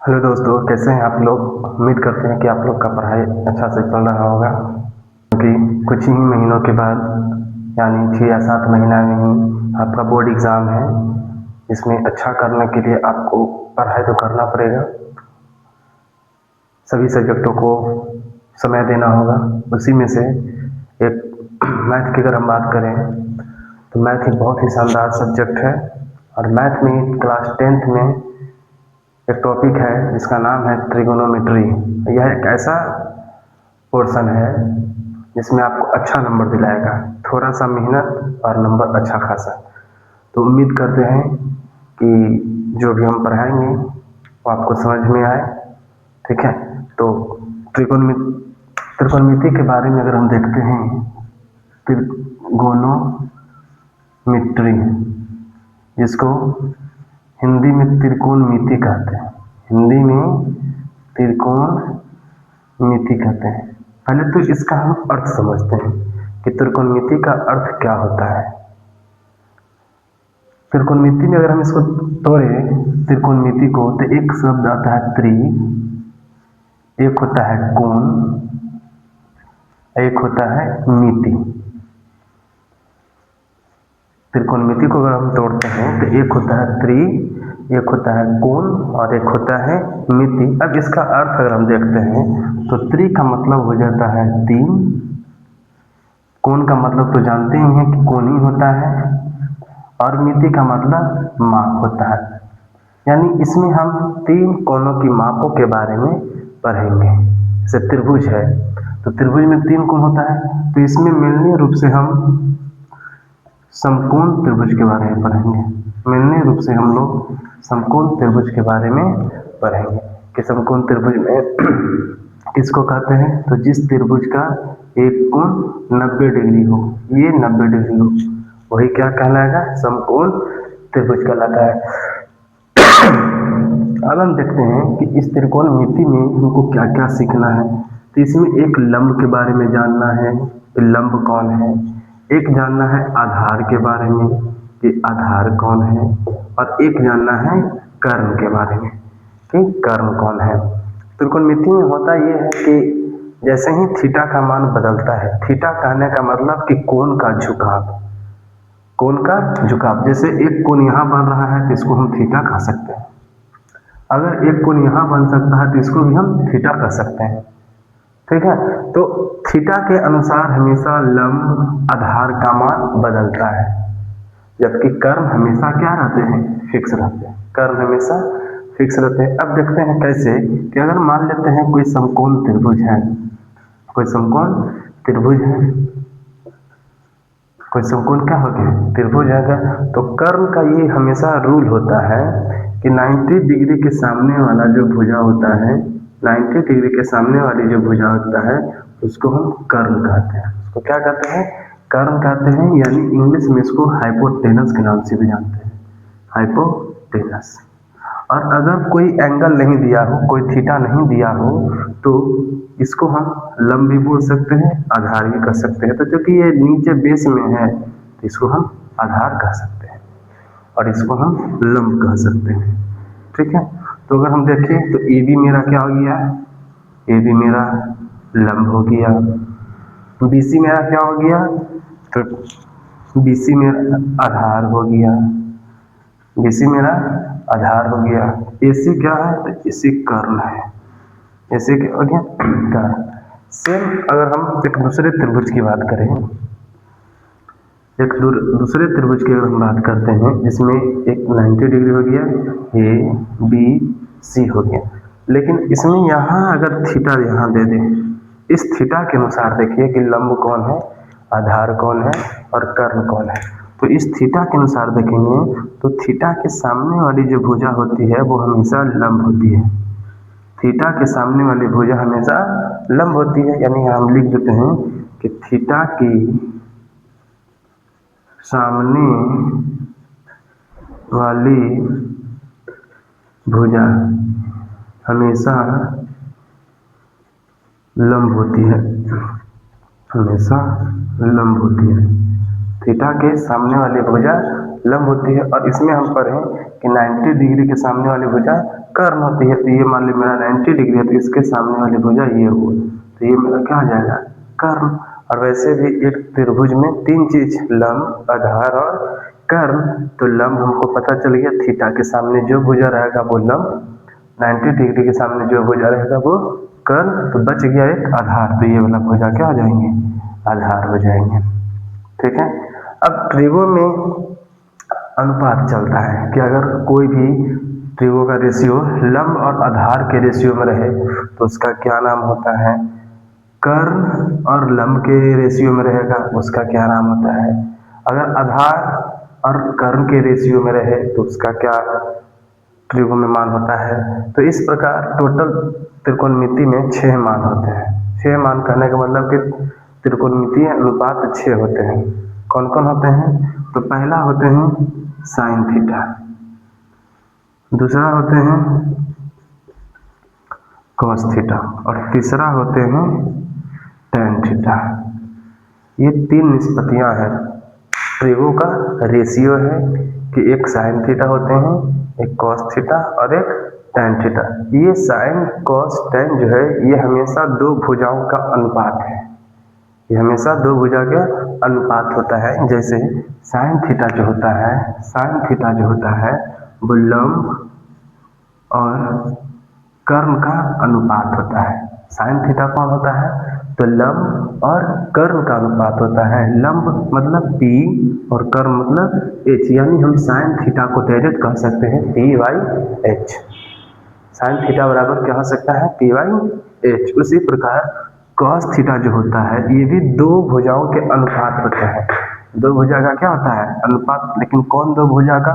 Hello दोस्तों, कैसे हैं आप लोग। उम्मीद करते हैं कि आप लोग का पढ़ाई अच्छा से चल रहा होगा, क्योंकि कुछ ही महीनों के बाद यानी 6 या 7 महीना में ही आपका बोर्ड एग्ज़ाम है। इसमें अच्छा करने के लिए आपको पढ़ाई तो करना पड़ेगा, सभी सब्जेक्टों को समय देना होगा। उसी में से एक मैथ की अगर हम बात करें तो मैथ एक बहुत ही शानदार सब्जेक्ट है। और मैथ में क्लास 10th में एक टॉपिक है जिसका नाम है ट्रिगोनोमेट्री। यह एक ऐसा पोर्शन है जिसमें आपको अच्छा नंबर दिलाएगा, थोड़ा सा मेहनत और नंबर अच्छा खासा। तो उम्मीद करते हैं कि जो भी हम पढ़ाएंगे वो आपको समझ में आए। ठीक है, तो त्रिकोणमिति के बारे में अगर हम देखते हैं, त्रिगोनोमेट्री जिसको हिंदी में त्रिकोणमिति कहते हैं, हिंदी में त्रिकोणमिति कहते हैं। पहले तो इसका हम अर्थ समझते हैं कि त्रिकोणमिति का अर्थ क्या होता है। त्रिकोणमिति में अगर हम इसको तोड़े त्रिकोणमिति को, तो एक शब्द आता है त्रि, एक होता है कोण, एक होता है मिति। त्रिकोणमिति को अगर हम तोड़ते हैं तो एक होता है त्रि, एक होता है कोण और एक होता है मिति। अब इसका अर्थ अगर हम देखते हैं तो त्रि का मतलब हो जाता है 3, कोण का मतलब तो जानते ही हैं कि कोण ही होता है, और मिति का मतलब माप होता है। यानी इसमें हम 3 कोणों की मापों के बारे में पढ़ेंगे। जैसे त्रिभुज है तो त्रिभुज में 3 कोण होता है, तो इसमें मिलनीय रूप से हम समकोण त्रिभुज के बारे में पढ़ेंगे। मिलनीय रूप से हम लोग समकोण त्रिभुज के बारे में पढ़ेंगे कि समकोण त्रिभुज में किसको कहते हैं। तो जिस त्रिभुज का एक कोण 90 डिग्री हो, ये 90 डिग्री हो, वही क्या कहलाएगा, समकोण त्रिभुज कहलाता है। अब हम देखते हैं कि इस त्रिकोणमिति में हमको क्या क्या सीखना है। तो इसमें एक लंब के बारे में जानना है कि लंब कौन है, एक जानना है आधार के बारे में कि आधार कौन है, और एक जानना है कर्ण के बारे में कि कर्ण कौन है। त्रिकोणमिति में होता यह है कि जैसे ही थीटा का मान बदलता है, थीटा कहने का मतलब कि कोण का झुकाव, कोण का झुकाव। जैसे एक कोण यहाँ बन रहा है तो इसको हम थीटा कह सकते हैं, अगर एक कोण यहाँ बन सकता है तो इसको भी हम थीटा कह सकते हैं। ठीक है, तो थीटा के अनुसार हमेशा लंब आधार का मान बदलता है, जबकि कर्ण हमेशा क्या रहते हैं, फिक्स रहते हैं। कर्ण हमेशा फिक्स रहते हैं। अब देखते हैं कैसे कि अगर मान लेते हैं कोई समकोण त्रिभुज है, कोई समकोण त्रिभुज है, कोई समकोण क्या हो गया, त्रिभुज है, तो कर्ण का ये हमेशा रूल होता है कि 90 डिग्री के सामने वाला जो भुजा होता है, 90 डिग्री के सामने वाली जो भुजा होता है उसको हम कर्ण कहते हैं। उसको क्या कहते हैं, कर्ण कहते हैं। यानी इंग्लिश में इसको हाइपोटेनस के नाम से भी जानते हैं, हाइपोटेनस। और अगर कोई एंगल नहीं दिया हो, कोई थीटा नहीं दिया हो, तो इसको हम लंब भी बोल सकते हैं, आधार भी कह सकते हैं। तो क्योंकि ये नीचे बेस में है तो इसको हम आधार कह सकते हैं और इसको हम लंब कह सकते हैं। ठीक है, तो अगर हम देखें तो ए बी मेरा क्या हो गया, ए बी मेरा लंब हो गया। बी सी मेरा क्या हो गया, तो बी सी मेरा आधार हो गया, बी सी मेरा आधार हो गया। ए सी क्या है, तो ए सी कर्ण है, ए सी क्या हो गया, कर्ण। सेम अगर हम एक दूसरे त्रिभुज की बात करें, एक दूसरे त्रिभुज की अगर हम बात करते हैं जिसमें एक 90 डिग्री हो गया, ए बी सी हो गया, लेकिन इसमें यहाँ अगर थीटा यहाँ दे दें, इस थीटा के अनुसार देखिए कि लंब कौन है, आधार कौन है और कर्ण कौन है। तो इस थीटा के अनुसार देखेंगे तो थीटा के सामने वाली जो भुजा होती है वो हमेशा लंब होती है, थीटा के सामने वाली भुजा हमेशा लंब होती है। यानी हम लिख देते हैं कि थीटा की सामने वाली भुजा हमेशा लंब होती है, हमेशा लंब होती है। थीटा के सामने वाली भुजा लंब होती है। और इसमें हम पढ़ें कि 90 डिग्री के सामने वाली भुजा कर्ण होती है। तो ये मान ली मेरा 90 डिग्री है, तो इसके सामने वाली भुजा ये हो, तो ये मेरा क्या हो जाएगा, कर्ण। और वैसे भी एक त्रिभुज में तीन चीज, लंब, आधार और कर्ण। तो लंब हमको पता चल गया, थीटा के सामने जो भुजा रहेगा वो लंब, 90 डिग्री के सामने जो भुजा रहेगा वो कर्ण। तो बच गया एक आधार, तो ये वाला भुजा क्या हो जाएंगे, आधार हो जाएंगे। ठीक है। अब त्रिभुज में अनुपात चलता है कि अगर कोई भी त्रिभुज का रेशियो लंब और आधार के रेशियो में रहे तो उसका क्या नाम होता है, कर्ण। और लंब के रेशियो में रहेगा उसका क्या नाम होता है, अगर आधार और कर्ण के रेशियो में रहे तो उसका क्या त्रिभुज में मान होता है। तो इस प्रकार टोटल त्रिकोणमिति में 6 मान होते हैं। 6 मान कहने का मतलब कि त्रिकोणमितीय अनुपात 6 होते हैं। कौन कौन होते हैं, तो पहला होते हैं साइन थीटा, दूसरा होते हैं कॉस थीटा और तीसरा होते हैं टेन थीटा। ये 3 निष्पत्तियां हैं, त्रिभुज का रेशियो है कि एक साइन थीटा होते हैं, एक कॉस थीटा और एक टेन थीटा। ये साइन कॉस टेन जो है ये हमेशा दो भुजाओं का अनुपात है, ये हमेशा दो भुजा का अनुपात होता है। जैसे साइन थीटा जो होता है, साइन थीटा जो होता है वो लंब और कर्ण का अनुपात होता है। साइन थीटा कौन होता है, तो लंब और कर्ण का अनुपात होता है। लंब मतलब P और कर्ण मतलब H, यानी हम साइन थीटा को डायरेक्ट कह सकते हैं P/H। साइन थीटा बराबर क्या हो सकता है, P/H। उसी प्रकार कॉस थीटा जो होता है ये भी दो भुजाओं के अनुपात होते हैं। दो भुजा का क्या होता है, अनुपात। लेकिन कौन दो भुजा का,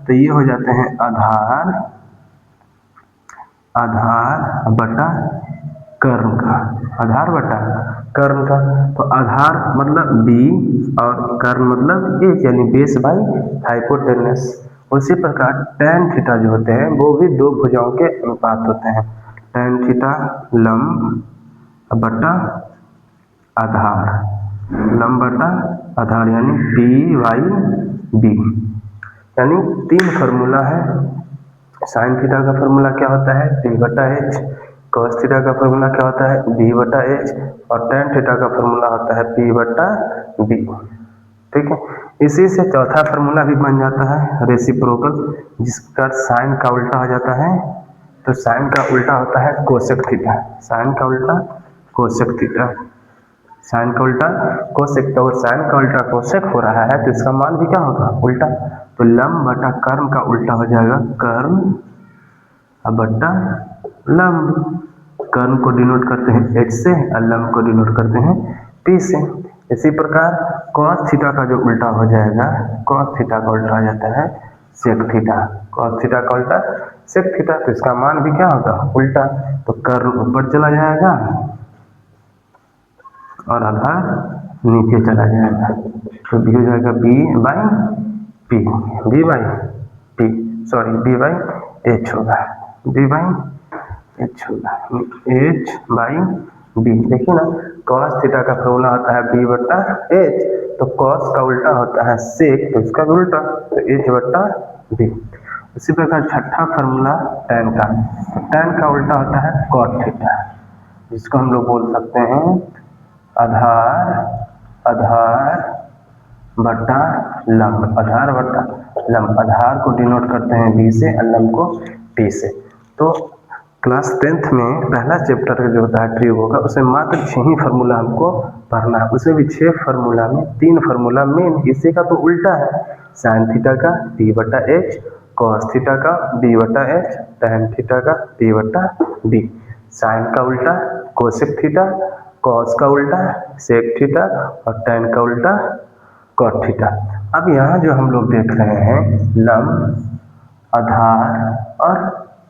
तो ये हो जाते हैं आधार, आधार बटा कर्ण का, आधार बटा कर्ण का। तो आधार मतलब B और कर्ण मतलब H, यानी बेस बाई हाइपोटेनस। उसी प्रकार टेन थीटा जो होते हैं वो भी दो भुजाओं के अनुपात होते हैं। टेन थीटा लंब बटा आधार, लंब बटा आधार यानी P/B। यानी 3 फार्मूला है। साइन थीटा का फार्मूला क्या होता है, P/H। कॉस थीटा का फार्मूला क्या होता है, B/H। और टेन थीटा का फार्मूला होता है P/B। ठीक है। इसी से चौथा फार्मूला भी बन जाता है रेसिप्रोकल, जिसका साइन का उल्टा हो जाता है। तो साइन का उल्टा होता है कोसेक थीटा, साइन का उल्टा कोसेक थीटा, साइन का उल्टा कोसेक। तो अगर साइन का उल्टा कोसेक हो रहा है तो इसका मान भी क्या होगा, उल्टा। तो लंब बटा कर्ण का उल्टा हो जाएगा कर्ण बटा लंब। कर्ण को डिनोट करते हैं H से और लंब को डिनोट करते हैं P से। इसी प्रकार cos थीटा का जो उल्टा हो जाएगा, cos थीटा का उल्टा आ जाता है sec थीटा, cos थीटा का उल्टा sec थीटा। तो इसका मान भी क्या होगा, उल्टा। तो कर्ण ऊपर चला जाएगा और आधार नीचे चला जाएगा। तो भी हो जाएगा B/P, B/P, सॉरी B/H होगा, B/H होगा, H/B। देखिए ना, cos थीटा का फॉर्मूला होता है B/H, तो cos का उल्टा होता है sec, तो इसका भी उल्टा, तो H/B। उसी प्रकार छठा फार्मूला tan का, तो tan का उल्टा होता है cot थीटा, जिसको हम लोग बोल सकते हैं आधार, आधार बटा लंब, आधार बटा लंब। आधार को डिनोट करते हैं B से और लंब को P से। तो क्लास 10th में पहला चैप्टर जो होता है त्रिभुज का, उसमें मात्र 6 ही फार्मूला हमको पढ़ना है। उसमें भी 6 फार्मूला में 3 फार्मूला मेन, इसी का तो उल्टा है। साइन थीटा का P/H, कॉस थीटा का B/H, टेन थीटा का P/B। साइन का उल्टा कोसेक थीटा, कॉस का उल्टा सेक थीटा और टेन का उल्टा कॉट थीटा। अब यहाँ जो हम लोग देख रहे हैं लंब, आधार और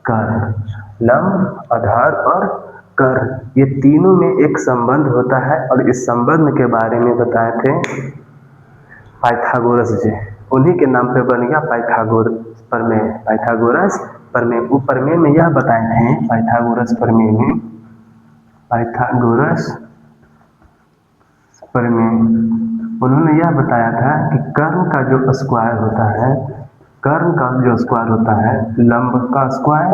कर्ण, लंब, आधार और कर्ण, ये तीनों में एक संबंध होता है। और इस संबंध के बारे में बताए थे पाइथागोरस जी, उन्हीं के नाम पे बन गया पाइथागोरस प्रमेय। पाइथागोरस प्रमेय, वो प्रमेय में यह बताए थे, पाइथागोरस प्रमेय में, पाइथागोरस प्रमेय उन्होंने यह बताया था कि कर्ण का जो स्क्वायर होता है, कर्ण का जो स्क्वायर होता है लंब का स्क्वायर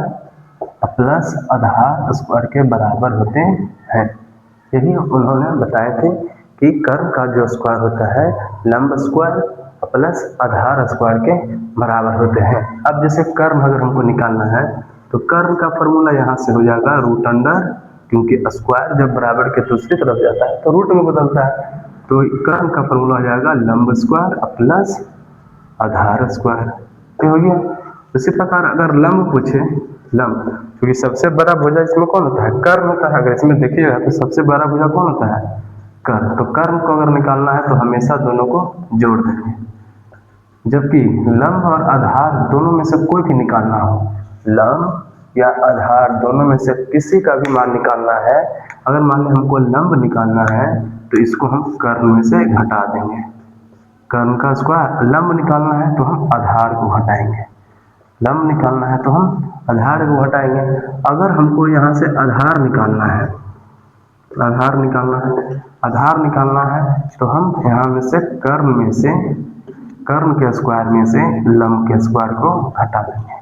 प्लस आधार स्क्वायर के बराबर होते हैं। यही उन्होंने बताए थे कि कर्म का जो स्क्वायर होता है लंब स्क्वायर प्लस आधार स्क्वायर के बराबर होते हैं। अब जैसे कर्म अगर हमको निकालना है तो कर्म का फॉर्मूला यहाँ से हो जाएगा रूट अंडर, क्योंकि स्क्वायर जब बराबर के दूसरी तरफ जाता है तो रूट में बदलता है, तो कर्म का फॉर्मूला हो जाएगा लंब स्क्वायर प्लस आधार स्क्वायर। तो हो गया। इसी प्रकार अगर लंब पूछे, लंब क्योंकि सबसे बड़ा भुजा इसमें कौन होता है, कर्म होता है। अगर इसमें देखिएगा तो सबसे बड़ा भुजा कौन होता है, कर्म। तो कर्म को अगर निकालना है तो हमेशा दोनों को जोड़ देंगे, जबकि लंब और आधार दोनों में से कोई भी निकालना हो, लंब या आधार दोनों में से किसी का भी मान निकालना है, अगर मान लें हमको लंब निकालना है तो इसको हम कर्म में से घटा देंगे। कर्म का स्क्वायर, लंब निकालना है तो हम आधार को घटाएंगे, लंब निकालना है तो हम आधार को घटाएंगे। अगर हमको यहाँ से आधार निकालना है, आधार निकालना है तो हम यहाँ में से कर्म के स्क्वायर में से लंब के स्क्वायर को घटा देंगे।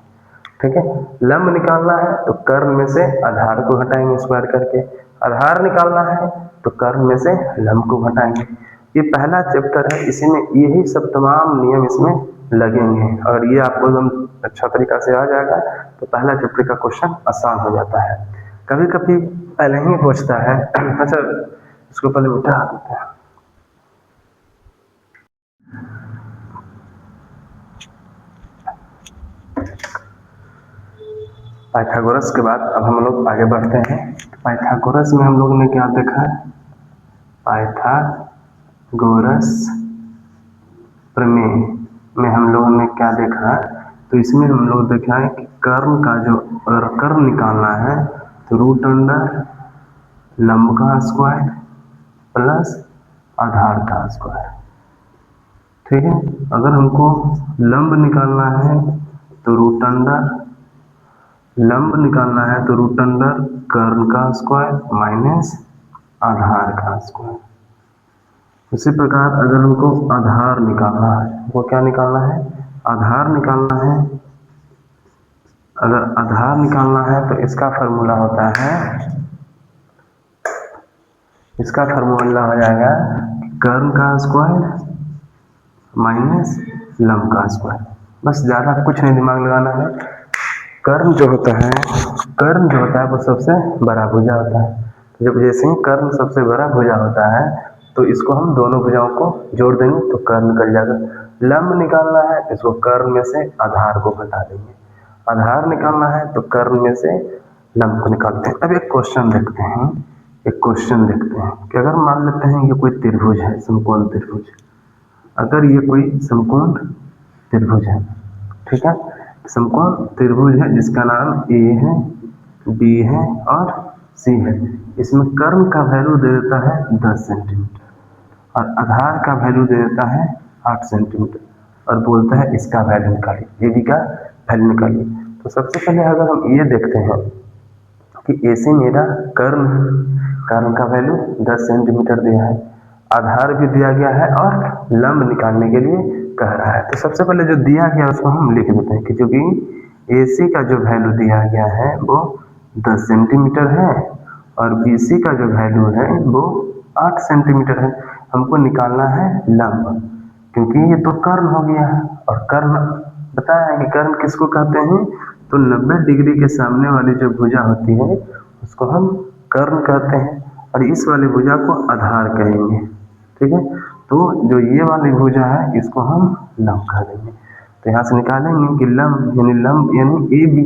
ठीक है, लंब निकालना है तो कर्म में से आधार को घटाएंगे स्क्वायर करके, आधार निकालना है तो कर्म में से लंब को घटाएंगे। ये पहला चैप्टर है, इसी में यही सब तमाम नियम इसमें लगेंगे और ये आपको एकदम अच्छा तरीका से आ जाएगा तो पहला चैप्टर का क्वेश्चन आसान हो जाता है। कभी कभी पहले ही पूछता है। अच्छा, इसको पहले उठा देते हैं। पाइथागोरस के बाद अब हम लोग आगे बढ़ते हैं। पाइथागोरस में हम लोगों ने क्या देखा है, पाइथागोरस प्रमेय में हम लोगों ने क्या देखा है, तो इसमें हम लोग देखा है कि कर्म का जो, अगर कर्म निकालना है तो रूट अंडर लंब का स्क्वायर प्लस आधार का स्क्वायर। ठीक है, अगर हमको लंब निकालना है तो रूट अंडर, लंब निकालना है तो रूट अंडर कर्म का स्क्वायर माइनस आधार का स्क्वायर। उसी प्रकार अगर हमको आधार निकालना है, वो क्या निकालना है, आधार निकालना है, अगर आधार निकालना है तो इसका फार्मूला होता है, इसका फार्मूला हो जाएगा कर्म का स्क्वायर माइनस लंब का स्क्वायर। बस ज़्यादा कुछ नहीं दिमाग लगाना है। कर्म जो होता है वो सबसे बड़ा भुजा होता है। जब जैसे ही कर्म सबसे बड़ा भुजा होता है तो इसको हम दोनों भुजाओं को जोड़ देंगे तो कर्म निकल जाएगा। लंब निकालना है इसको कर्म में से आधार को घटा देंगे, आधार निकालना है तो कर्म में से लंब को निकालते हैं। अब एक क्वेश्चन देखते हैं कि अगर मान लेते हैं ये कोई त्रिभुज है, समकोण त्रिभुज, अगर ये कोई समकोण त्रिभुज है, ठीक है, समकोण त्रिभुज है जिसका नाम ए है, बी है और सी है। इसमें कर्म का वैल्यू दे देता है 10 सेंटीमीटर और आधार का वैल्यू दे देता है 8 सेंटीमीटर और बोलता है इसका वैल्यू निकालिए, ए बी का वैल्यू निकालिए। तो सबसे पहले अगर हम ये देखते हैं कि ए से मेरा कर्म है, कर्म का वैल्यू 10 सेंटीमीटर दिया है, आधार भी दिया गया है और लंब निकालने के लिए कह रहा है। तो सबसे पहले जो दिया गया उसको हम लिख देते हैं कि जो कि AC का जो वैल्यू दिया गया है वो 10 सेंटीमीटर है और BC का जो वैल्यू है वो 8 सेंटीमीटर है। हमको निकालना है लंब, क्योंकि ये तो कर्म हो गया है और कर्म बताया है कि कर्म किसको कहते हैं, तो 90 डिग्री के सामने वाली जो भुजा होती है उसको हम कर्म कहते हैं और इस वाली भुजा को आधार कहेंगे। ठीक है, तो जो ये वाली भुजा है इसको हम लंब कह देंगे। तो यहाँ से निकालेंगे कि लंब यानी AB,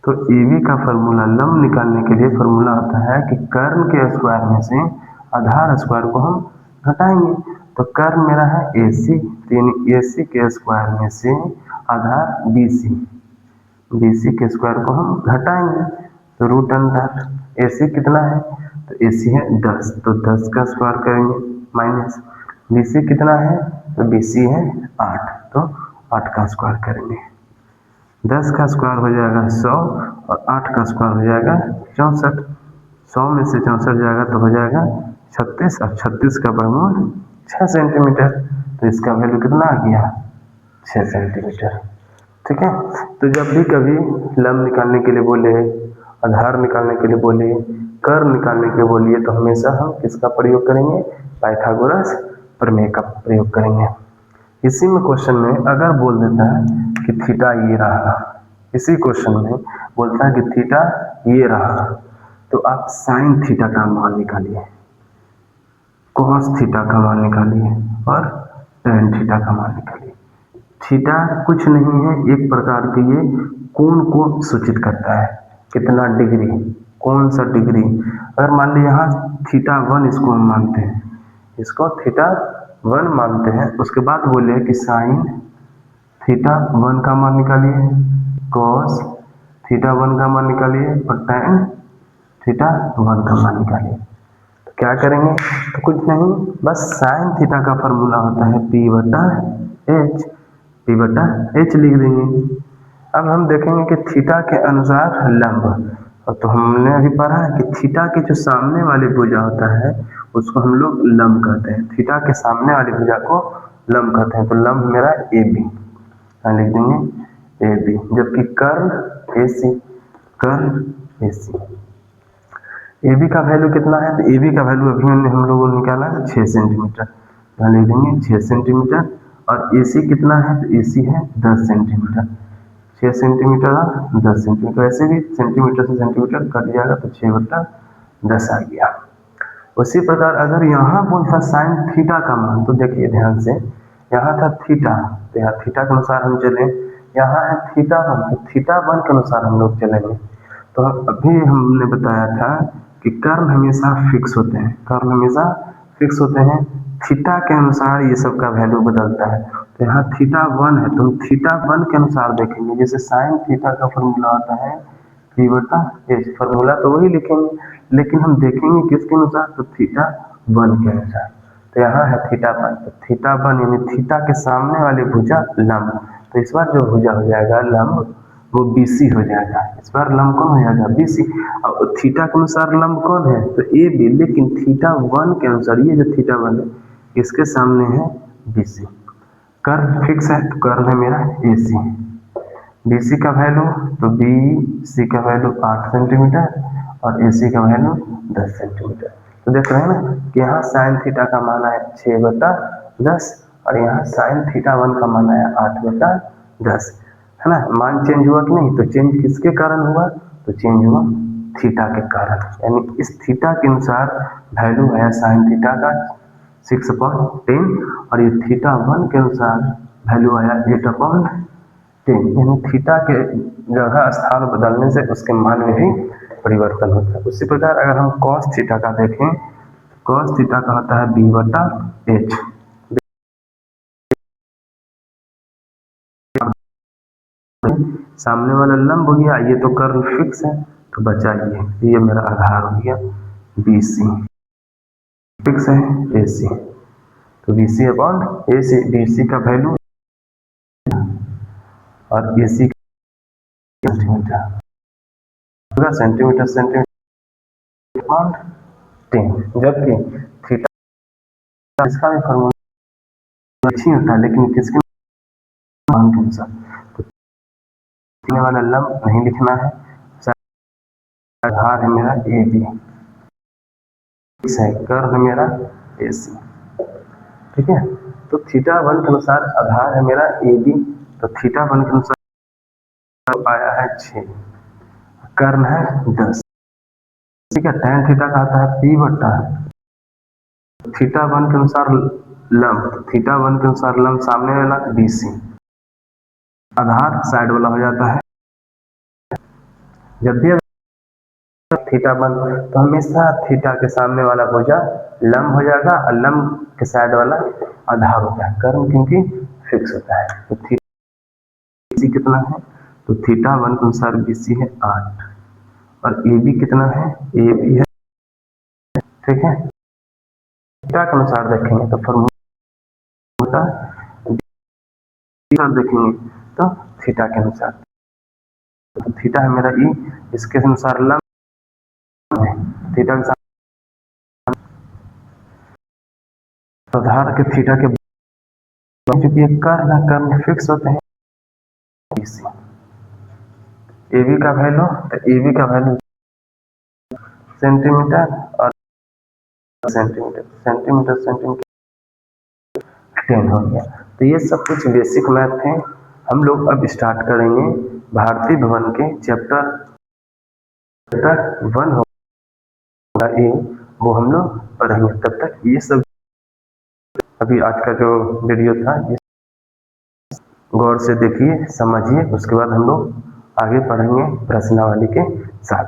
तो AB का फॉर्मूला लंब निकालने के लिए फॉर्मूला होता है कि कर्म के स्क्वायर में से आधार स्क्वायर को हम घटाएंगे। तो कर्म मेरा है AC, तो यानी AC के स्क्वायर में से आधार BC के स्क्वायर को हम घटाएंगे तो रूट अंडर AC कितना है, तो AC है 10, तो 10 का स्क्वायर करेंगे माइनस BC कितना है, तो BC है 8, तो 8 का स्क्वायर करेंगे। 10 का स्क्वायर हो जाएगा 100 और 8 का स्क्वायर हो जाएगा 64। 100 में से 64 जाएगा तो हो जाएगा 36 और 36 का वर्गमूल 6 सेंटीमीटर। तो इसका वैल्यू कितना आ गया, 6 सेंटीमीटर। ठीक है, तो जब भी कभी लंब निकालने के लिए बोले, आधार निकालने के लिए बोले, कर्ण निकालने के लिए बोलिए, तो हमेशा हम किसका प्रयोग करेंगे? पाइथागोरस प्रमेय का प्रयोग करेंगे। इसी में क्वेश्चन में अगर बोल देता है कि थीटा ये रहा, इसी क्वेश्चन में बोलता है कि थीटा ये रहा, तो आप साइन थीटा का मान निकालिए, कॉस थीटा का मान निकालिए और टेन थीटा का मान निकालिए। थीटा कुछ नहीं है, एक प्रकार के ये कोण को सूचित करता है, कितना डिग्री, कौन सा डिग्री। अगर मान लीजिए यहाँ थीटा 1 इसको हम मानते हैं, इसको थीटा 1 मानते हैं, उसके बाद बोले कि साइन थीटा 1 का मान निकालिए, कॉस थीटा 1 का मान निकालिए और टेन थीटा 1 का मान निकालिए। तो क्या करेंगे? तो कुछ नहीं, बस साइन थीटा का फॉर्मूला होता है पी बटा एच, पी बटा एच लिख देंगे। अब हम देखेंगे कि थीटा के अनुसार लंब, तो हमने अभी पढ़ा है कि थीटा के जो सामने वाली भुजा होता है उसको हम लोग लंब कहते हैं, थीटा के सामने वाली भुजा को लंब कहते हैं। तो लंब मेरा ए बी, लिख देंगे ए बी, जबकि कर्ण ए सी, कर्ण ए सी। ए बी का वैल्यू कितना है? तो ए बी का वैल्यू अभी हम लोगों ने निकाला है 6 सेंटीमीटर, यहाँ लिख देंगे 6 सेंटीमीटर। और ए सी कितना है? तो ए सी है 10 सेंटीमीटर, 6 सेंटीमीटर और 10 सेंटीमीटर, ऐसे भी सेंटीमीटर से सेंटीमीटर कट जाएगा तो 6 बटा 10 आ गया। उसी प्रकार अगर यहाँ बोलता साइन थीटा का मान, तो देखिए ध्यान से, यहाँ था थीटा, तो यहाँ थीटा के अनुसार हम चले, यहाँ है थीटा 1, तो थीटा 1 के अनुसार हम लोग चलेंगे। तो अभी हमने बताया था कि कर्ण हमेशा फिक्स होते हैं, कर्ण हमेशा फिक्स होते हैं, थीटा के अनुसार ये सब का वैल्यू बदलता है। तो यहाँ थीटा 1 है, तो हम थीटा 1 के अनुसार देखेंगे, जैसे साइन थीटा का फॉर्मूला आता है पी बटा एच, फॉर्मूला तो वही लिखेंगे, लेकिन हम देखेंगे किसके अनुसार? तो थीटा 1 के अनुसार। तो यहाँ है थीटा 1, तो थीटा 1 यानी थीटा के सामने वाली भुजा लंब, तो इस बार जो भुजा हो जाएगा लंब वो BC हो जाएगा, इस बार लंब कौन हो जाएगा? BC। और थीटा के अनुसार लंब कौन है? तो AB, लेकिन थीटा 1 के अनुसार ये जो थीटा 1 है इसके सामने है BC। कर्ण फिक्स है, तो कर्ण है मेरा AC, BC का वैल्यू, तो BC का वैल्यू 8 सेंटीमीटर और AC का वैल्यू 10 सेंटीमीटर। तो देख रहे हैं ना कि यहाँ साइन थीटा का मान है 6 बटा 10 और यहाँ साइन थीटा 1 का मान है 8 बटा 10, है ना। मान चेंज हुआ कि नहीं? तो चेंज किसके कारण हुआ? तो चेंज हुआ थीटा के कारण, यानी इस थीटा के अनुसार वैल्यू है साइन थीटा का 6/10 और ये थीटा 1 के अनुसार वैल्यू आया 8/10, यानी थीटा के जगह स्थान बदलने से उसके मान में भी परिवर्तन होता है। उसी प्रकार अगर हम कॉस थीटा का देखें, कॉस थीटा का होता है बी बटा एच, सामने वाला लंब हो गया, ये तो कर्ण फिक्स है, तो बचा ये मेरा आधार हो गया BC, फिक्स है AC, तो BC अपॉन AC, BC का वैल्यू और AC centimetre, centimetre centimetre upon 10, जबकि थीटा इसका भी फॉर्मूला अच्छी होता है, लेकिन किसके मान के अनुसार? तो लिखने वाला लंब नहीं लिखना है, आधार है मेरा AB, है कर्ण है मेरा AC, ठीक है। तो थीटा 1 के अनुसार आधार है मेरा AB, तो थीटा 1 के अनुसार आया है 6, कर्ण है 10, ठीक है। tan थीटा का आता है P बटा थीटा 1 के अनुसार लंब, थीटा 1 के अनुसार लंब सामने वाला BC, आधार साइड वाला हो जाता है। जब भी थीटा 1, तो हमेशा थीटा के सामने वाला भुजा लंब हो जाएगा और लंब के साइड वाला आधार होता है, कर्ण क्योंकि फिक्स होता है। तो थीटा BC कितना है? तो थीटा 1 के अनुसार BC है 8 और AB कितना है? AB है, ठीक है। थीटा के अनुसार देखेंगे तो फॉर्मूला देखेंगे तो थीटा के अनुसार, तो थीटा है मेरा E, इसके अनुसार लंब है, थीटा के साथ आधार के थीटा के, क्योंकि ये कर्ण फिक्स होते हैं BC, ए बी का वैल्यू, तो ए बी का वैल्यू सेंटीमीटर और सेंटीमीटर, सेंटीमीटर सेंटीमीटर 10 हो गया। तो ये सब कुछ बेसिक मैथ हैं। हम लोग अब स्टार्ट करेंगे भारतीय भवन के चैप्टर 1 होगा ए, वो हम लोग पढ़ेंगे। तब तक ये सब अभी आज का जो वीडियो था ये गौर से देखिए, समझिए, उसके बाद हम लोग आगे पढ़ेंगे प्रश्नावली के साथ।